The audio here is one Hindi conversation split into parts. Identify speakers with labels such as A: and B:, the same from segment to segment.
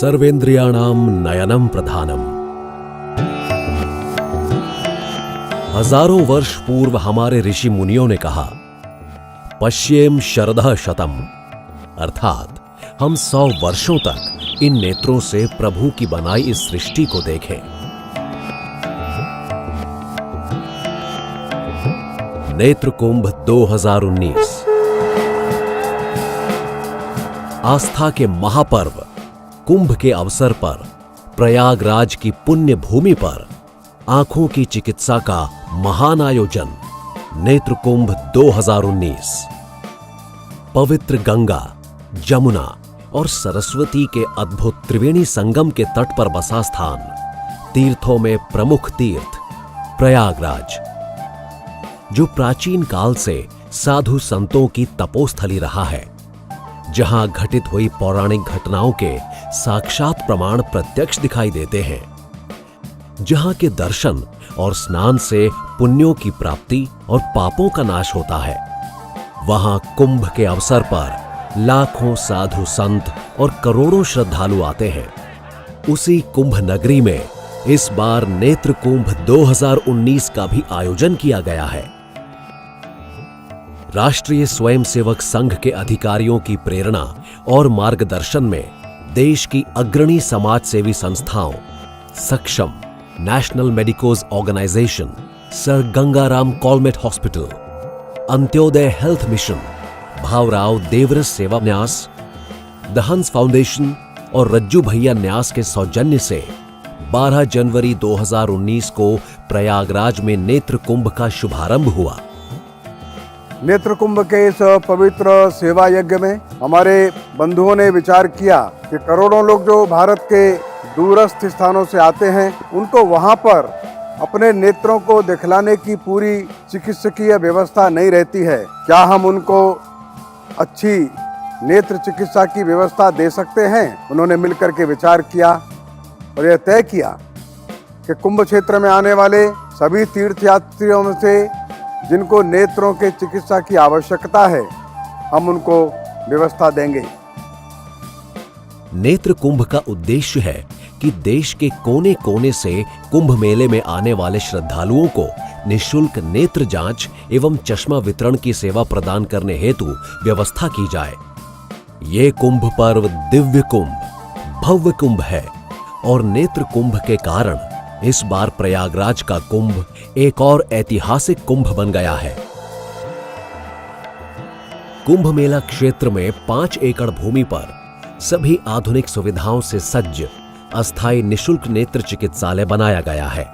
A: सर्वेन्द्रियाणां नयनं प्रधानम। हजारों वर्ष पूर्व हमारे ऋषि मुनियों ने कहा, पश्येम शरदः शतम, अर्थात हम 100 वर्षों तक इन नेत्रों से प्रभु की बनाई इस सृष्टि को देखें। नेत्र कुंभ 2019 आस्था के महापर्व कुंभ के अवसर पर प्रयागराज की पुण्य भूमि पर आंखों की चिकित्सा का महान आयोजन नेत्र कुंभ 2019। पवित्र गंगा, जमुना और सरस्वती के अद्भुत त्रिवेणी संगम के तट पर बसा स्थान, तीर्थों में प्रमुख तीर्थ प्रयागराज, जो प्राचीन काल से साधु संतों की तपोस्थली रहा है, जहां घटित हुई पौराणिक घटनाओं के साक्षात प्रमाण प्रत्यक्ष दिखाई देते हैं, जहां के दर्शन और स्नान से पुण्यों की प्राप्ति और पापों का नाश होता है। वहां कुंभ के अवसर पर लाखों साधु संत और करोड़ों श्रद्धालु आते हैं। उसी कुंभ नगरी में इस बार नेत्र कुंभ 2019 का भी आयोजन किया गया है। राष्ट्रीय स्वयंसेवक संघ के अधिकारियों की प्रेरणा और मार्गदर्शन में देश की अग्रणी समाज सेवी संस्थाओं Saksham, national medicos organisation, sir Gangaram Kolmet hospital, Antyodaya health mission, Bhaurao Deoras Seva Nyas, the Hans foundation और रज्जू भैया न्यास के सौजन्य से 12 जनवरी 2019 को प्रयागराज में नेत्र कुंभ का शुभारंभ हुआ।
B: नेत्र कुंभ के इस पवित्र सेवा यज्ञ में हमारे बंधुओं ने विचार किया कि करोड़ों लोग जो भारत के दूरस्थ स्थानों से आते हैं, उनको वहां पर अपने नेत्रों को दिखलाने की पूरी चिकित्सकीय व्यवस्था नहीं रहती है। क्या हम उनको अच्छी नेत्र चिकित्सा की व्यवस्था दे सकते हैं? उन्होंने मिलकर के विचार किया और यह तय किया कि कुंभ क्षेत्र में आने वाले सभी तीर्थयात्रियों में से जिनको नेत्रों के चिकित्सा की आवश्यकता है, हम उनको व्यवस्था देंगे।
A: नेत्र कुंभ का उद्देश्य है कि देश के कोने कोने से कुंभ मेले में आने वाले श्रद्धालुओं को निःशुल्क नेत्र जांच एवं चश्मा वितरण की सेवा प्रदान करने हेतु व्यवस्था की जाए। ये कुंभ पर्व दिव्य कुंभ, भव्य कुंभ है और नेत्र कुंभ के कारण इस बार प्रयागराज का कुंभ एक और ऐतिहासिक कुंभ बन गया है। कुंभ मेला क्षेत्र में 5 एकड़ भूमि पर सभी आधुनिक सुविधाओं से सज्ज अस्थायी निःशुल्क नेत्र चिकित्सालय बनाया गया है,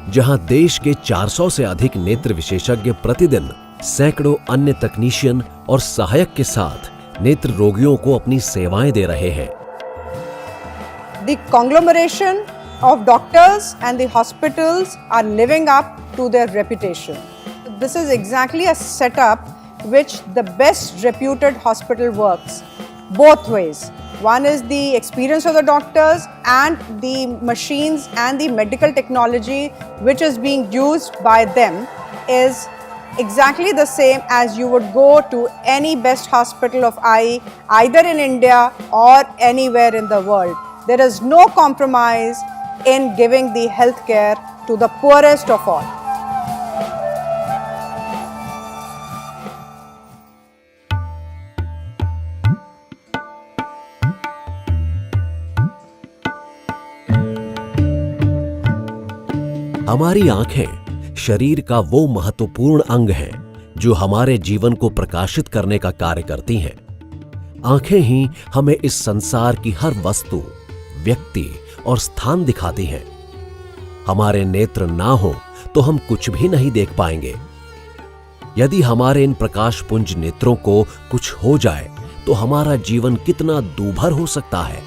A: जहां देश के 400 से अधिक नेत्र विशेषज्ञ प्रतिदिन सैकड़ों अन्य तकनीशियन और सहायक के साथ नेत्र रोगियों को अपनी सेवाएं दे रहे हैं।
C: The conglomeration of doctors and the hospitals are living up to their reputation. This is exactly a setup which the best reputed hospital works both ways. One is the experience of the doctors and the machines and the medical technology which is being used by them is exactly the same as you would go to any best hospital of eye either in India or anywhere in the world. There is no compromise in giving the health care to the poorest of all.
A: हमारी आंखें शरीर का वो महत्वपूर्ण अंग है जो हमारे जीवन को प्रकाशित करने का कार्य करती हैं। आंखें ही हमें इस संसार की हर वस्तु, व्यक्ति और स्थान दिखाती हैं। हमारे नेत्र ना हो तो हम कुछ भी नहीं देख पाएंगे। यदि हमारे इन प्रकाश पुंज नेत्रों को कुछ हो जाए तो हमारा जीवन कितना दूभर हो सकता है।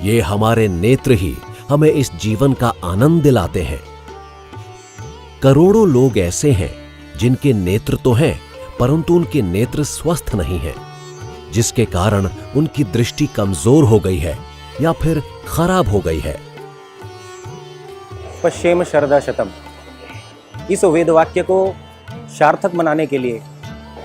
A: ये हमारे नेत्र ही हमें इस जीवन का आनंद दिलाते हैं। करोड़ों लोग ऐसे हैं जिनके नेत्र तो हैं, परंतु उनके नेत्र स्वस्थ नहीं हैं, जिसके कारण उनकी दृष्टि कमजोर हो गई है या फिर खराब हो गई है।
D: पश्येम शरदा शतम, इस वेद वाक्य को सार्थक बनाने के लिए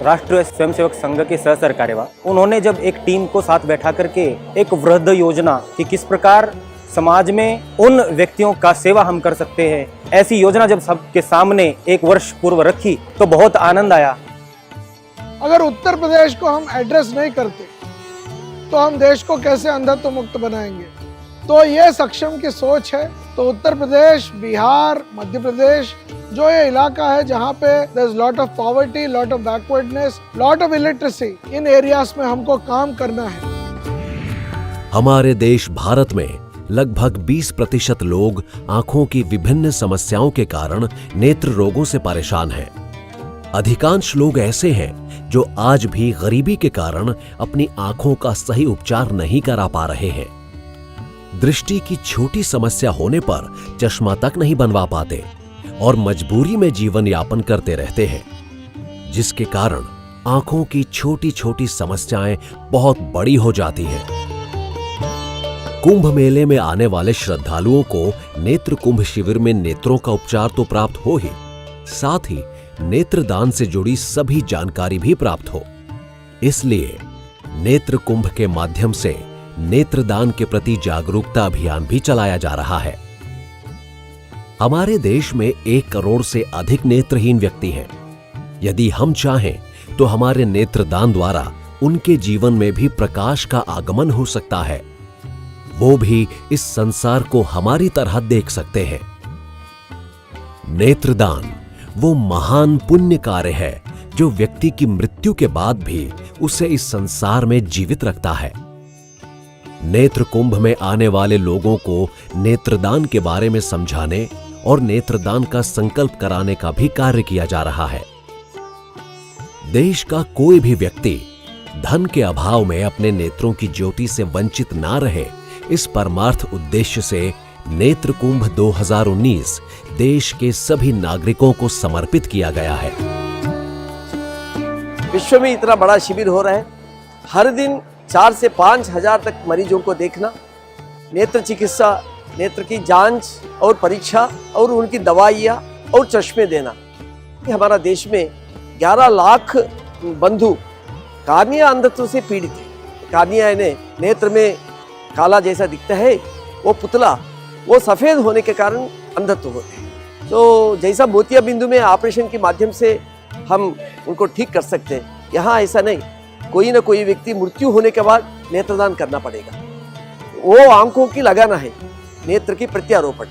D: राष्ट्रीय स्वयंसेवक संघ के सह सरकार्यवाह, उन्होंने जब एक टीम को साथ बैठा करके एक वृहद योजना कि किस प्रकार समाज में उन व्यक्तियों का सेवा हम कर सकते हैं, ऐसी योजना जब सबके सामने एक वर्ष पूर्व रखी तो बहुत आनंद आया।
E: अगर उत्तर प्रदेश को हम एड्रेस नहीं करते तो हम देश को कैसे अंधत्व मुक्त बनाएंगे? तो ये सक्षम की सोच है। तो उत्तर प्रदेश, बिहार, मध्य प्रदेश जो ये इलाका है जहाँ पे there's lot of poverty, lot of backwardness, lot of illiteracy, in areas में हमको काम करना है।
A: हमारे देश भारत में लगभग 20% लोग आंखों की विभिन्न समस्याओं के कारण नेत्र रोगों से परेशान हैं। अधिकांश लोग ऐसे हैं जो आज भी गरीबी के कारण अपनी आंखों का सही उपचार नहीं करा पा रहे हैं। दृष्टि की छोटी समस्या होने पर चश्मा तक नहीं बनवा पाते और मजबूरी में जीवन यापन करते रहते हैं, जिसके कारण आंखों की छोटी छोटी समस्याएं बहुत बड़ी हो जाती हैं। कुंभ मेले में आने वाले श्रद्धालुओं को नेत्र कुंभ शिविर में नेत्रों का उपचार तो प्राप्त हो ही, साथ ही नेत्रदान से जुड़ी सभी जानकारी भी प्राप्त हो। इसलिए नेत्र कुंभ के माध्यम से नेत्रदान के प्रति जागरूकता अभियान भी चलाया जा रहा है। हमारे देश में 1 करोड़ से अधिक नेत्रहीन व्यक्ति हैं। यदि हम चाहें तो हमारे नेत्रदान द्वारा उनके जीवन में भी प्रकाश का आगमन हो सकता है। वो भी इस संसार को हमारी तरह देख सकते हैं। नेत्रदान वो महान पुण्य कार्य है जो व्यक्ति की मृत्यु के बाद भी उसे इस संसार में जीवित रखता है। नेत्र कुंभ में आने वाले लोगों को नेत्रदान के बारे में समझाने और नेत्रदान का संकल्प कराने का भी कार्य किया जा रहा है। देश का कोई भी व्यक्ति धन के अभाव में अपने नेत्रों की ज्योति से वंचित ना रहे, इस परमार्थ उद्देश्य से नेत्र कुंभ 2019 देश के सभी नागरिकों को समर्पित किया गया है।
F: विश्व में इतना बड़ा शिविर हो रहा है, हर दिन 4 से 5 हजार तक मरीजों को देखना, नेत्र चिकित्सा, नेत्र की जांच और परीक्षा और उनकी दवाइयाँ और चश्मे देना। हमारा देश में 11 लाख बंधु कार्निया अंधत्व से पीड़ित है। कार्निया यानी नेत्र में काला जैसा दिखता है, वो पुतला, वो सफ़ेद होने के कारण अंधत्व होते हैं। तो जैसा मोतिया बिंदु में ऑपरेशन के माध्यम से हम उनको ठीक कर सकते हैं, यहाँ ऐसा नहीं। कोई ना कोई व्यक्ति मृत्यु होने के बाद नेत्रदान करना पड़ेगा। वो आंखों की लगाना है, नेत्र की प्रत्यारोपण,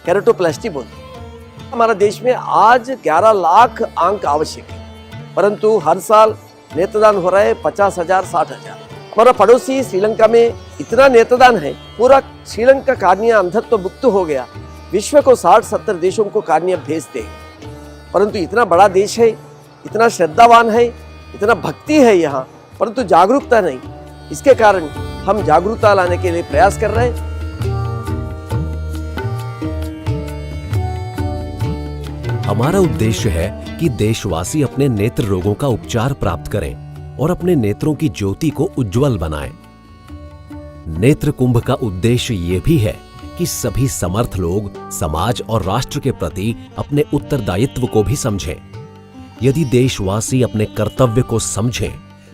F: केराटोप्लास्टी बोलते हैं। हमारा देश में आज 11 लाख आंख आवश्यक है, परंतु हर साल नेत्रदान हो रहा है 50,000, 60,000। हमारा पड़ोसी श्रीलंका में इतना नेत्रदान है, पूरा श्रीलंका कार्निया अंधत्व मुक्त हो गया। विश्व को 60-70 देशों को कार्निया भेजते हैं, परंतु इतना बड़ा देश है, इतना श्रद्धावान है, इतना भक्ति है यहाँ, परंतु जागरूकता नहीं। इसके कारण हम जागरूकता लाने के लिए प्रयास कर रहे हैं।
A: हमारा उद्देश्य है कि देशवासी अपने नेत्र रोगों का उपचार प्राप्त करें और अपने नेत्रों की ज्योति को उज्जवल बनाएं। नेत्र कुंभ का उद्देश्य ये भी है कि सभी समर्थ लोग समाज और राष्ट्र के प्रति अपने उत्तरदायित्व को भी समझें। यदि देशवासी अपने कर्तव्य को समझें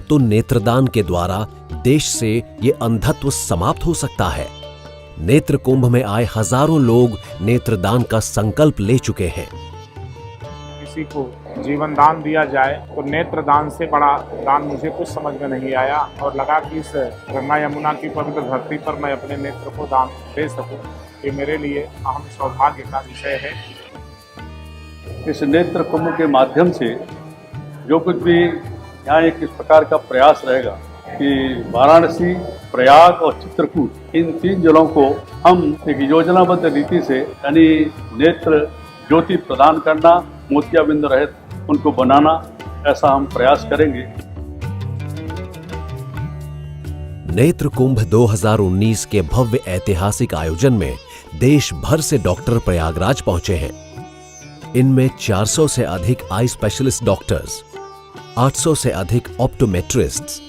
A: तो नेत्रदान के द्वारा देश से ये अंधत्व समाप्त हो सकता है। नेत्र कुंभ में आए हजारों लोग नेत्रदान का संकल्प ले चुके हैं।
G: किसी को जीवन दान दिया जाए तो नेत्र दान से बड़ा दान मुझे कुछ समझ में नहीं आया, और लगा कि इस गंगा यमुना की पवित्र धरती पर मैं अपने नेत्र को दान दे सकूं, ये मेरे लिए अहम सौभाग्य का विषय है।
H: इस नेत्र कुंभ के माध्यम से जो कुछ भी यहाँ एक इस प्रकार का प्रयास रहेगा कि वाराणसी, प्रयाग और चित्रकूट, इन 3 जगहों को हम एक योजनाबद्ध रीति से यानी नेत्र ज्योति प्रदान करना, मोतियाबिंद रहित उनको बनाना, ऐसा हम प्रयास करेंगे।
A: नेत्र कुंभ 2019 के भव्य ऐतिहासिक आयोजन में देश भर से डॉक्टर प्रयागराज पहुंचे हैं। इनमें 400 से अधिक आई स्पेशलिस्ट डॉक्टर्स, 800 से अधिक ऑप्टोमेट्रिस्ट्स,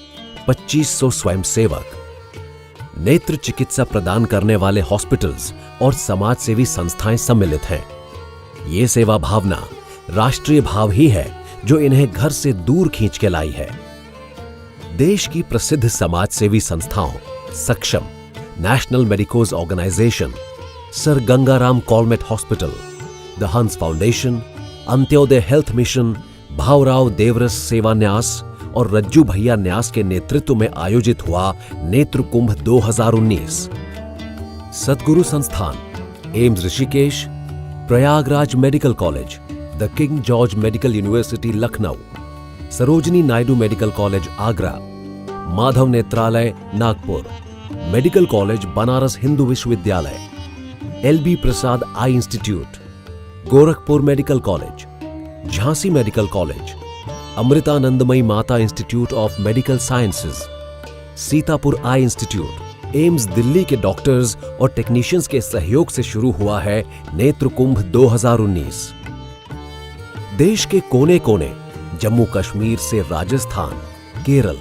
A: 2500 स्वयंसेवक, नेत्र चिकित्सा प्रदान करने वाले हॉस्पिटल्स और समाजसेवी संस्थाएं सम्मिलित हैं। ये सेवा भावना राष्ट्रीय भाव ही है जो इन्हें घर से दूर खींच के लाई है। देश की प्रसिद्ध समाजसेवी संस्थाओं Saksham, national medicos organisation, sir Gangaram Kolmet hospital, the Hans foundation, Antyodaya health mission, Bhaurao Deoras Seva Nyas और रज्जू भैया न्यास के नेतृत्व में आयोजित हुआ Netra Kumbh 2019। Sadguru Sansthan, AIIMS Rishikesh, Prayagraj medical college, the King George medical university Lucknow, Sarojini Naidu medical college Agra, Madhav Netralaya Nagpur, medical college Banaras Hindu Vishwavidyalaya, L B Prasad eye institute, Gorakhpur medical college, Jhansi medical college, Amritanandamayi Mata institute of medical sciences, Sitapur eye institute, AIIMS Delhi के डॉक्टर्स और टेक्नीशियंस के सहयोग से शुरू हुआ है नेत्र कुंभ 2019। देश के कोने कोने, जम्मू कश्मीर से राजस्थान, केरल,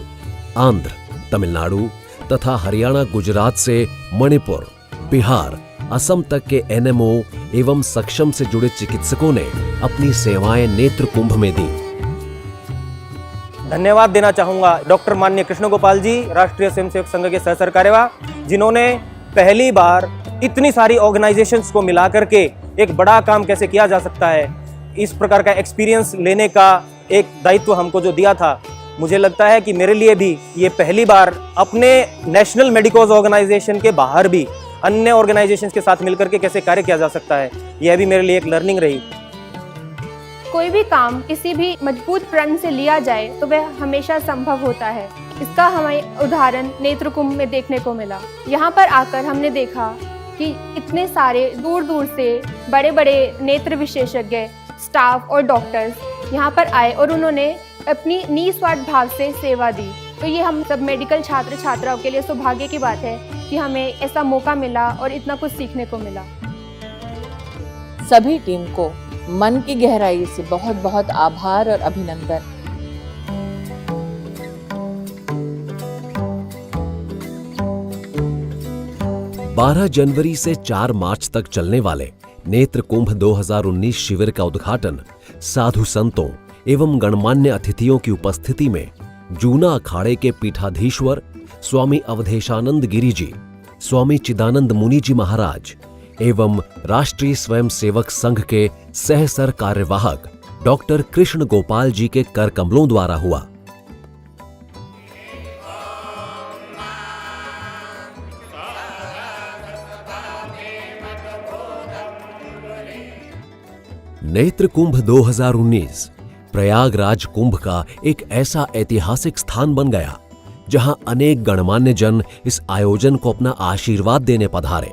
A: आंध्र, तमिलनाडु तथा हरियाणा, गुजरात से मणिपुर, बिहार, असम तक के एनएमओ एवं सक्षम से जुड़े चिकित्सकों ने अपनी सेवाएं नेत्र कुंभ में दी।
D: धन्यवाद देना चाहूंगा डॉक्टर माननीय कृष्ण गोपाल जी, राष्ट्रीय स्वयंसेवक संघ के सह कार्यवाह, जिन्होंने पहली बार इतनी सारी ऑर्गेनाइजेशंस को मिलाकर के एक बड़ा काम कैसे किया जा सकता है, इस प्रकार का एक्सपीरियंस लेने का एक दायित्व हमको जो दिया था। मुझे लगता है कि मेरे लिए भी ये पहली बार अपने नेशनल मेडिकोज ऑर्गेनाइजेशन के बाहर भी अन्य ऑर्गेनाइजेशंस के साथ मिलकर के कैसे कार्य किया जा सकता है, यह भी मेरे लिए एक लर्निंग रही।
I: कोई भी काम किसी भी मजबूत प्रण से लिया जाए तो वह हमेशा संभव होता है। इसका हमें उदाहरण नेत्र कुंभ में देखने को मिला। यहाँ पर आकर हमने देखा कि इतने सारे दूर दूर से बड़े बड़े नेत्र विशेषज्ञ, स्टाफ और डॉक्टर्स यहाँ पर आए और उन्होंने अपनी निस्वार्थ भाव से सेवा दी। तो ये हम सब मेडिकल छात्र छात्राओं के लिए सौभाग्य की बात है कि हमें ऐसा मौका मिला और इतना कुछ सीखने को मिला।
J: सभी टीम को मन की गहराई से बहुत बहुत आभार और अभिनंदन।
A: बारह जनवरी से 4 मार्च तक चलने वाले नेत्र कुंभ 2019 शिविर का उद्घाटन साधु संतों एवं गणमान्य अतिथियों की उपस्थिति में जूना अखाड़े के पीठाधीश्वर स्वामी अवधेशानंद गिरी जी, स्वामी चिदानंद मुनि जी महाराज एवं राष्ट्रीय स्वयंसेवक संघ के सह कार्यवाहक डॉक्टर कृष्ण गोपाल जी के कर कमलों द्वारा हुआ। नेत्र कुंभ 2019 प्रयागराज कुंभ का एक ऐसा ऐतिहासिक स्थान बन गया जहां अनेक गणमान्य जन इस आयोजन को अपना आशीर्वाद देने पधारे।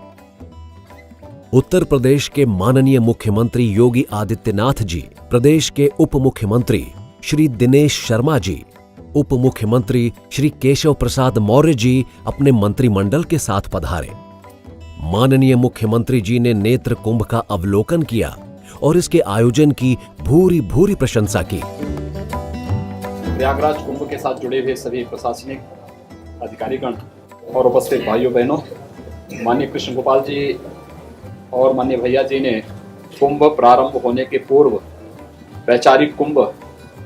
A: उत्तर प्रदेश के माननीय मुख्यमंत्री योगी आदित्यनाथ जी, प्रदेश के उप मुख्यमंत्री श्री दिनेश शर्मा जी, उप मुख्यमंत्री श्री केशव प्रसाद मौर्य जी अपने मंत्रिमंडल के साथ पधारे। माननीय मुख्यमंत्री जी ने नेत्र कुंभ का अवलोकन किया और इसके आयोजन की भूरी भूरी प्रशंसा की।
K: प्रयागराज कुंभ के साथ जुड़े हुए सभी प्रशासनिक अधिकारीगण और उपस्थित भाइयों बहनों, माननीय कृष्ण गोपाल जी और माननीय भैया जी ने कुंभ प्रारंभ होने के पूर्व वैचारिक कुंभ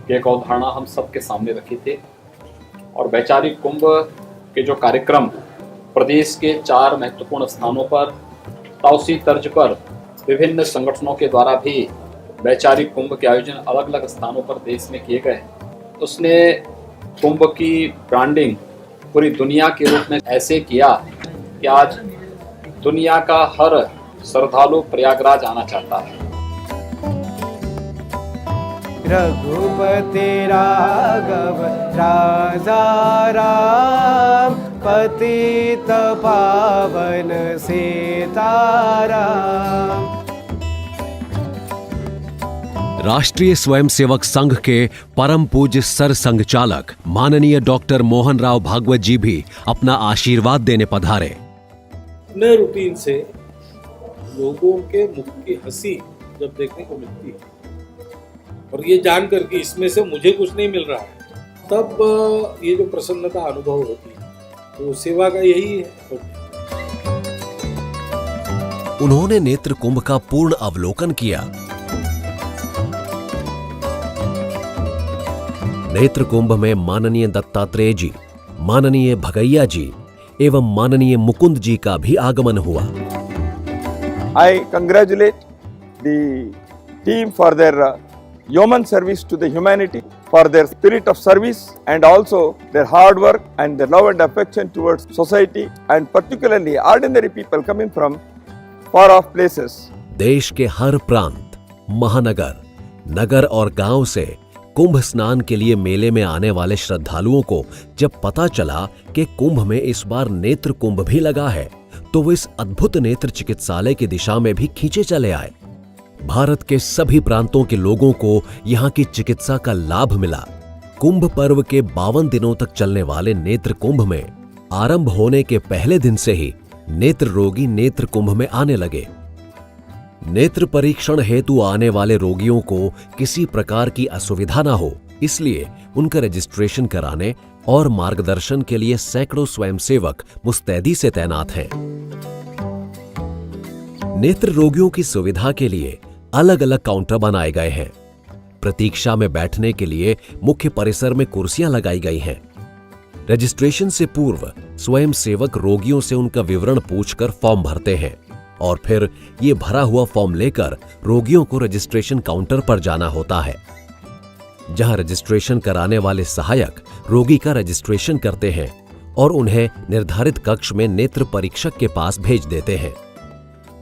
K: की एक अवधारणा हम सबके सामने रखी थी और वैचारिक कुंभ के जो कार्यक्रम प्रदेश के 4 महत्वपूर्ण स्थानों पर ताउसी तर्ज पर विभिन्न संगठनों के द्वारा भी वैचारिक कुंभ के आयोजन अलग अलग स्थानों पर देश में किए गए, उसने कुंभ की ब्रांडिंग पूरी दुनिया के रूप में ऐसे किया कि आज दुनिया का हर श्रद्धालु प्रयागराज आना चाहता है।
L: रघुपति राघव राजा राम, पतित पावन सीताराम।
A: राष्ट्रीय स्वयंसेवक संघ के परम पूज्य सर संघ चालक माननीय डॉक्टर मोहन राव भागवत जी भी अपना आशीर्वाद देने पधारे।
M: नए रूटीन से लोगों के मुख की हंसी जब देखने को मिलती है और ये जानकर कि इसमें से मुझे कुछ नहीं मिल रहा है, तब ये जो प्रसन्नता अनुभव होती है तो सेवा का यही है।
A: उन्होंने नेत्र कुंभ का पूर्ण अवलोकन किया। नेत्र कुंभ में माननीय दत्तात्रेय जी, माननीय भगैया जी एवं माननीय मुकुंद जी का भी आगमन हुआ।
N: I congratulate the team for their yeoman service to the humanity, for their spirit of service and also their hard work and their love and affection towards society and particularly ordinary people coming from far off places.
A: देश के हर प्रांत, महानगर, नगर और गांव से कुंभ स्नान के लिए मेले में आने वाले श्रद्धालुओं को जब पता चला कि कुंभ में इस बार नेत्र कुंभ भी लगा है, तो वो इस अद्भुत नेत्र चिकित्सालय की दिशा में भी खींचे चले आए। भारत के सभी प्रांतों के लोगों को यहाँ की चिकित्सा का लाभ मिला। कुंभ पर्व के 52 दिनों तक चलने वाले नेत्र कुंभ में आरंभ होने के पहले दिन से ही नेत्र रोगी नेत्र कुंभ में आने लगे। नेत्र परीक्षण हेतु आने वाले रोगियों को किसी प्रकार की असुविधा न हो, इसलिए उनका रजिस्ट्रेशन कराने और मार्गदर्शन के लिए सैकड़ों स्वयंसेवक मुस्तैदी से तैनात हैं। नेत्र रोगियों की सुविधा के लिए अलग अलग काउंटर बनाए गए हैं। प्रतीक्षा में बैठने के लिए मुख्य परिसर में कुर्सियां लगाई गई हैं। रजिस्ट्रेशन से पूर्व स्वयंसेवक रोगियों से उनका विवरण पूछकर फॉर्म भरते हैं और फिर ये भरा हुआ फॉर्म लेकर रोगियों को रजिस्ट्रेशन काउंटर पर जाना होता है, जहां रजिस्ट्रेशन कराने वाले सहायक रोगी का रजिस्ट्रेशन करते हैं और उन्हें निर्धारित कक्ष में नेत्र परीक्षक के पास भेज देते हैं।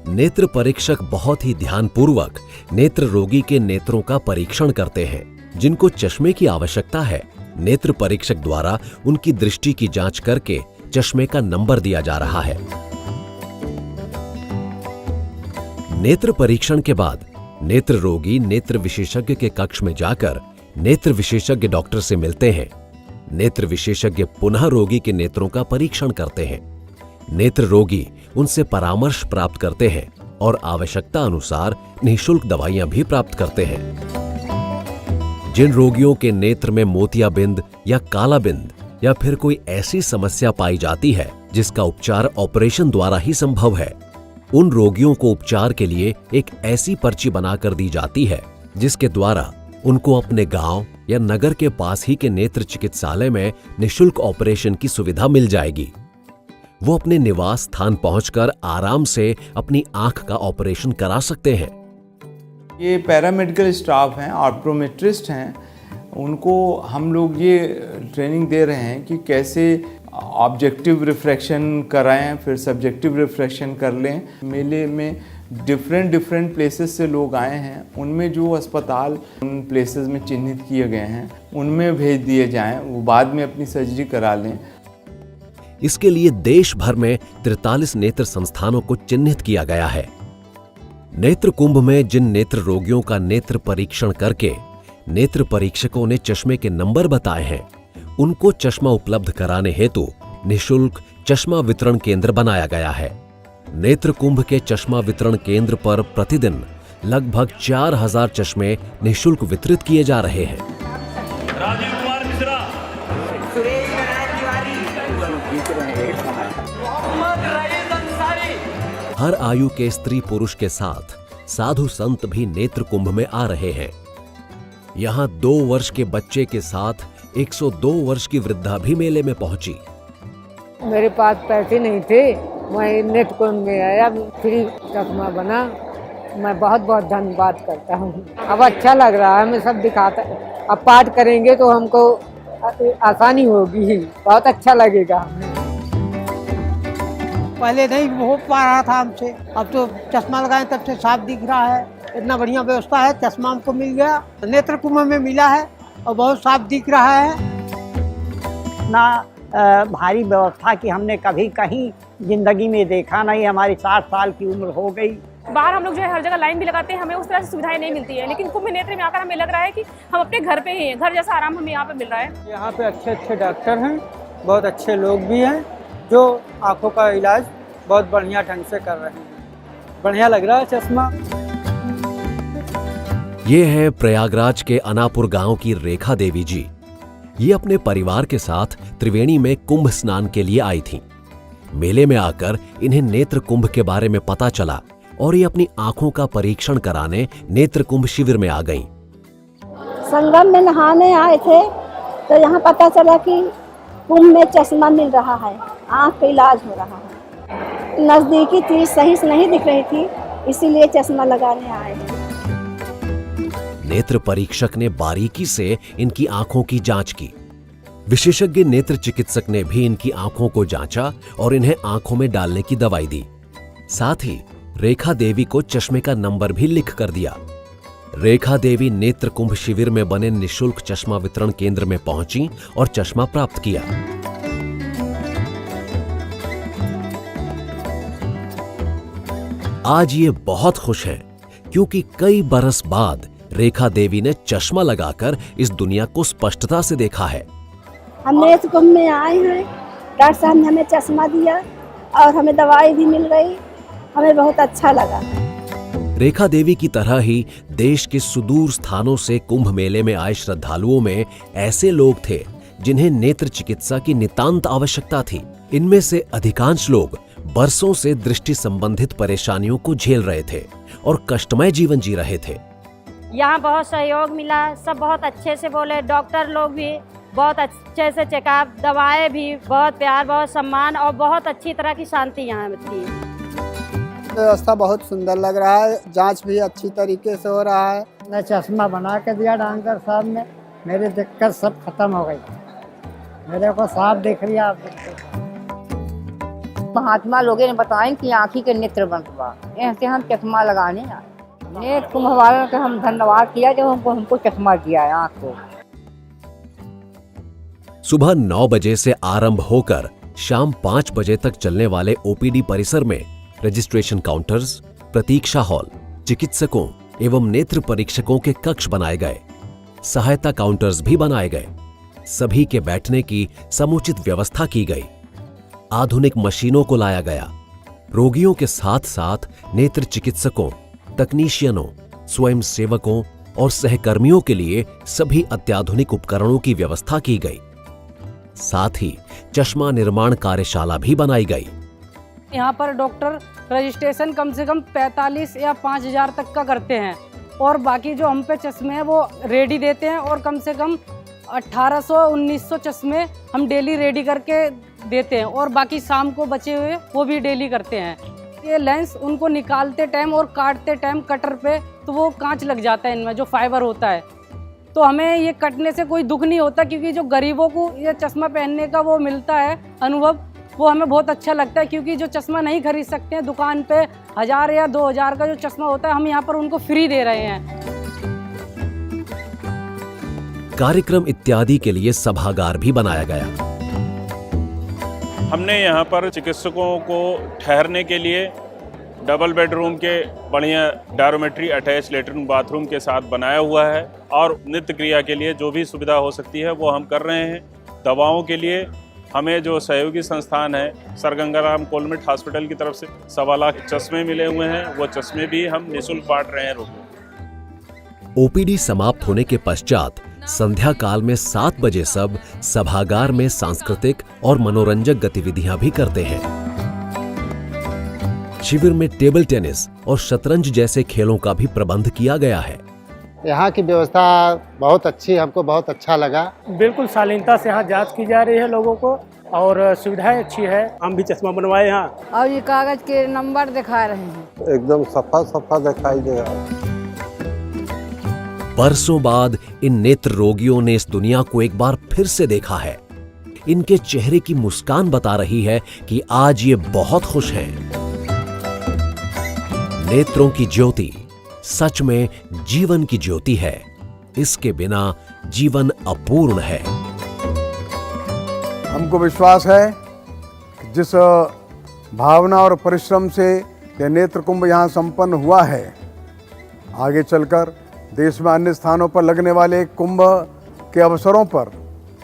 A: नेत्र परीक्षक बहुत ही ध्यानपूर्वक नेत्र रोगी के नेत्रों का परीक्षण करते हैं। जिनको चश्मे की आवश्यकता है, नेत्र परीक्षक द्वारा उनकी दृष्टि की जांच करके चश्मे का नंबर दिया जा रहा है। नेत्र परीक्षण के बाद नेत्र रोगी नेत्र विशेषज्ञ के कक्ष में जाकर नेत्र विशेषज्ञ डॉक्टर से मिलते हैं। नेत्र विशेषज्ञ पुनः रोगी के नेत्रों का परीक्षण करते हैं। नेत्र रोगी उनसे परामर्श प्राप्त करते हैं और आवश्यकता अनुसार निःशुल्क दवाइयां भी प्राप्त करते हैं। जिन रोगियों के नेत्र में मोतियाबिंद या कालाबिंद या फिर कोई ऐसी समस्या पाई जाती है जिसका उपचार ऑपरेशन द्वारा ही संभव है, उन रोगियों को उपचार के लिए एक ऐसी पर्ची बनाकर दी जाती है जिसके द्वारा उनको अपने गांव या नगर के पास ही के नेत्र चिकित्सालय में निःशुल्क ऑपरेशन की सुविधा मिल जाएगी। वो अपने निवास स्थान पहुंचकर आराम से अपनी आंख का ऑपरेशन करा सकते हैं।
O: ये पैरामेडिकल स्टाफ हैं, ऑप्टोमेट्रिस्ट हैं, उनको हम लोग ये ट्रेनिंग दे रहे हैं कि कैसे ऑब्जेक्टिव रिफ्रैक्शन कराएं, फिर सब्जेक्टिव रिफ्रैक्शन कर लें। मेले में डिफरेंट प्लेसेस से लोग आए हैं, उनमें जो अस्पताल उन प्लेसेस में चिन्हित किए गए हैं उनमें भेज दिए जाएं, वो बाद में अपनी सर्जरी करा लें।
A: इसके लिए देश भर में 43 नेत्र संस्थानों को चिन्हित किया गया है। नेत्र कुंभ में जिन नेत्र रोगियों का नेत्र परीक्षण करके नेत्र परीक्षकों ने चश्मे के नंबर बताए हैं, उनको चश्मा उपलब्ध कराने हेतु निःशुल्क चश्मा वितरण केंद्र बनाया गया है। नेत्र कुंभ के चश्मा वितरण केंद्र पर प्रतिदिन लगभग 4000 चश्मे निःशुल्क वितरित किए जा रहे हैं। हर आयु के स्त्री पुरुष के साथ साधु संत भी नेत्र कुंभ में आ रहे हैं। यहाँ 2 वर्ष के बच्चे के साथ 102 वर्ष की वृद्धा भी मेले में पहुंची।
P: मेरे पास पैसे नहीं थे, मैं नेत्र कुंभ में आया, फ्री चश्मा बना। मैं बहुत बहुत धन्यवाद करता हूँ। अब अच्छा लग रहा है, हमें सब दिखाता। अब पाठ करेंगे तो हमको आसानी होगी, बहुत अच्छा लगेगा।
Q: पहले नहीं हो पा रहा था हमसे, अब तो चश्मा लगाए तब से साफ दिख रहा है। इतना बढ़िया व्यवस्था है, चश्मा हमको मिल गया, नेत्र कुंभ में मिला है और बहुत साफ दिख रहा है।
R: इतना भारी व्यवस्था कि हमने कभी कहीं जिंदगी में देखा नहीं। हमारी 60 साल की उम्र हो गई।
S: बाहर हम लोग जो है हर जगह लाइन भी लगाते हैं, हमें उस तरह से सुविधाएं नहीं मिलती है, लेकिन कुंभ नेत्र में आकर हमें लग रहा है कि हम अपने घर पे ही हैं, घर जैसा आराम हमें यहाँ पे मिल रहा है।
Q: यहाँ पे अच्छे डॉक्टर हैं, बहुत अच्छे लोग भी हैं जो आंखों का इलाज बहुत बढ़िया ढंग से कर रहे हैं। बढ़िया लग रहा है चश्मा।
A: ये है प्रयागराज के अनापुर गांव की रेखा देवी जी। ये अपने परिवार के साथ त्रिवेणी में कुंभ स्नान के लिए आई थीं। मेले में आकर इन्हें नेत्र कुंभ के बारे में पता चला और ये अपनी आंखों का परीक्षण कराने नेत्र कुंभ शिविर में आ गईं।
T: संगम में नहाने आए थे तो यहाँ पता चला कि कुंभ में चश्मा मिल रहा है, आँख का इलाज हो रहा है। नज़दीकी चीज़ सही से नहीं दिख रही थी, इसीलिए चश्मा लगाने आए हैं।
A: नेत्र परीक्षक ने बारीकी से इनकी आंखों की जांच की। विशेषज्ञ नेत्र चिकित्सक ने भी इनकी आंखों को जांचा और इन्हें आंखों में डालने की दवाई दी। साथ ही रेखा देवी को चश्मे का नंबर भी लिख कर दिया। रेखा देवी नेत्र कुंभ शिविर में बने निशुल्क चश्मा वितरण केंद्र में पहुंची और चश्मा प्राप्त किया। आज ये बहुत खुश हैं क्योंकि कई बरस बाद रेखा देवी ने चश्मा लगाकर इस दुनिया को स्पष्टता से देखा है।
T: हम नेत्र कुंभ में आए हैं, डॉक्टर साहब ने हमें चश्मा दिया और हमें दवाई भी मिल गई, हमें बहुत अच्छा लगा।
A: रेखा देवी की तरह ही देश के सुदूर स्थानों से कुंभ मेले में आए श्रद्धालुओं में ऐसे लोग थे जिन्हें नेत्र चिकित्सा की नितांत आवश्यकता थी। इनमें से अधिकांश लोग बरसों से दृष्टि संबंधित परेशानियों को झेल रहे थे और कष्टमय जीवन जी रहे थे।
U: यहाँ बहुत सहयोग मिला, सब बहुत अच्छे से बोले, डॉक्टर लोग भी बहुत अच्छे से चेकअप, दवाएं भी, बहुत प्यार, बहुत सम्मान और बहुत अच्छी तरह की शांति यहाँ थी।
V: व्यवस्था बहुत सुंदर लग रहा है, जांच भी अच्छी तरीके से हो रहा है।
P: मैं चश्मा बना के दिया डॉक्टर साहब ने, मेरी दिक्कत सब खत्म हो गई, मेरे को साफ दिख रही है। आप
J: महात्मा लोगों ने बताया कि आँखी के नेत्र बनवा, ऐसे हम चश्मा लगाने आए। नेत्र कुंभ वालों का हम धन्यवाद किया जो हमको चश्मा दिया है आँख को।
A: सुबह 9 बजे से आरंभ होकर शाम 5 बजे तक चलने वाले ओपीडी परिसर में रजिस्ट्रेशन काउंटर्स, प्रतीक्षा हॉल, चिकित्सकों एवं नेत्र परीक्षकों के कक्ष बनाए गए। सहायता काउंटर्स भी बनाए गए। सभी के बैठने की समुचित व्यवस्था की गई। आधुनिक मशीनों को लाया गया। रोगियों के साथ साथ नेत्र चिकित्सकों, तकनीशियनों, स्वयं सेवकों और सहकर्मियों के लिए सभी अत्याधुनिक उपकरणों की व्यवस्था की गई। साथ ही चश्मा निर्माण कार्यशाला भी बनाई गई।
W: यहाँ पर डॉक्टर रजिस्ट्रेशन कम से कम 45 या 5000 तक का करते हैं और बाकी जो हम पे चश्मे हैं वो रेडी देते हैं और कम से कम 1800-1900 चश्मे हम डेली रेडी करके देते हैं और बाकी शाम को बचे हुए वो भी डेली करते हैं। ये लेंस उनको निकालते टाइम और काटते टाइम कटर पे तो वो कांच लग जाता है, इनमें जो फाइबर होता है, तो हमें ये कटने से कोई दुख नहीं होता क्योंकि जो गरीबों को ये चश्मा पहनने का वो मिलता है अनुभव, वो हमें बहुत अच्छा लगता है। क्योंकि जो चश्मा नहीं खरीद सकते हैं दुकान पे 1000 या 2000 का जो चश्मा होता है, हम यहाँ पर उनको फ्री दे रहे हैं।
A: कार्यक्रम इत्यादि के लिए सभागार भी बनाया गया।
X: हमने यहाँ पर चिकित्सकों को ठहरने के लिए डबल बेडरूम के बढ़िया डॉर्मेट्री अटैच लेटरिन बाथरूम के साथ बनाया हुआ है और नित्य क्रिया के लिए जो भी सुविधा हो सकती है वो हम कर रहे हैं। दवाओं के लिए हमें जो सहयोगी संस्थान है सर गंगाराम कोलमेट हॉस्पिटल की तरफ से 1.25 लाख चश्मे मिले हुए हैं, वो चश्मे भी हम निःशुल्क बांट रहे हैं रोगियों को।
A: ओपीडी समाप्त होने के पश्चात संध्या काल में 7 बजे सब सभागार में सांस्कृतिक और मनोरंजक गतिविधियां भी करते हैं। शिविर में टेबल टेनिस और शतरंज जैसे खेलों का भी प्रबंध किया गया है।
V: यहाँ की व्यवस्था बहुत अच्छी, हमको बहुत अच्छा लगा।
Y: बिल्कुल शालीनता से यहाँ जांच की जा रही है लोगों को और सुविधाएं अच्छी है। हम भी चश्मा बनवाए यहाँ
P: और ये कागज के नंबर दिखा रहे हैं,
V: एकदम सफा दिखाई दे रहा है।
A: बरसों बाद इन नेत्र रोगियों ने इस दुनिया को एक बार फिर से देखा है। इनके चेहरे की मुस्कान बता रही है कि आज ये बहुत खुश हैं। नेत्रों की ज्योति सच में जीवन की ज्योति है। इसके बिना जीवन अपूर्ण है।
B: हमको विश्वास है कि जिस भावना और परिश्रम से यह नेत्र कुंभ यहाँ संपन्न हुआ है, आगे चलकर देश में अन्य स्थानों पर लगने वाले कुंभ के अवसरों पर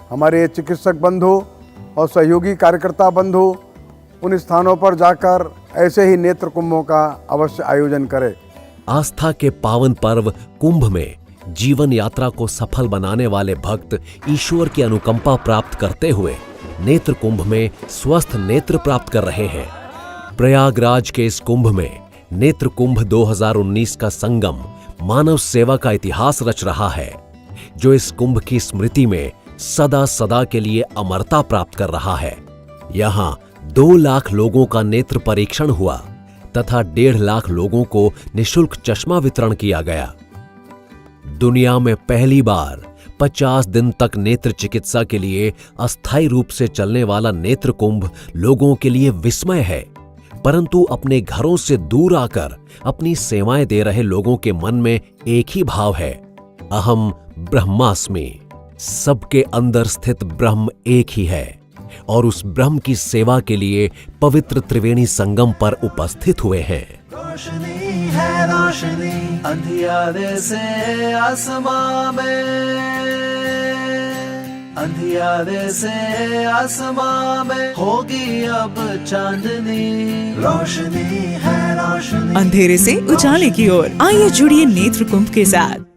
B: हमारे चिकित्सक बंधु और सहयोगी कार्यकर्ता बंधु उन स्थानों पर जाकर ऐसे ही नेत्र कुंभों का अवश्य आयोजन करें।
A: आस्था के पावन पर्व कुंभ में जीवन यात्रा को सफल बनाने वाले भक्त ईश्वर की अनुकंपा प्राप्त करते हुए नेत्र कुंभ में स्वस्थ नेत्र प्राप्त कर रहे हैं। प्रयागराज के इस कुंभ में नेत्र कुंभ 2019 का संगम मानव सेवा का इतिहास रच रहा है, जो इस कुंभ की स्मृति में सदा सदा के लिए अमरता प्राप्त कर रहा है। यहां 2 लाख लोगों का नेत्र परीक्षण हुआ तथा 1.5 लाख लोगों को निशुल्क चश्मा वितरण किया गया। दुनिया में पहली बार 50 दिन तक नेत्र चिकित्सा के लिए अस्थायी रूप से चलने वाला नेत्र कुंभ लोगों के लिए विस्मय है, परंतु अपने घरों से दूर आकर अपनी सेवाएं दे रहे लोगों के मन में एक ही भाव है, अहम ब्रह्मास्मि। सबके अंदर स्थित ब्रह्म एक ही है और उस ब्रह्म की सेवा के लिए पवित्र त्रिवेणी संगम पर उपस्थित हुए हैं।
C: रोशनी है रोशनी अंधियारे से आसमां में, अंधियारे से आसमां में होगी अब चांदनी। रोशनी है रोशनी
E: अंधेरे से उजाले की ओर आइए जुड़िए नेत्र कुंभ के साथ।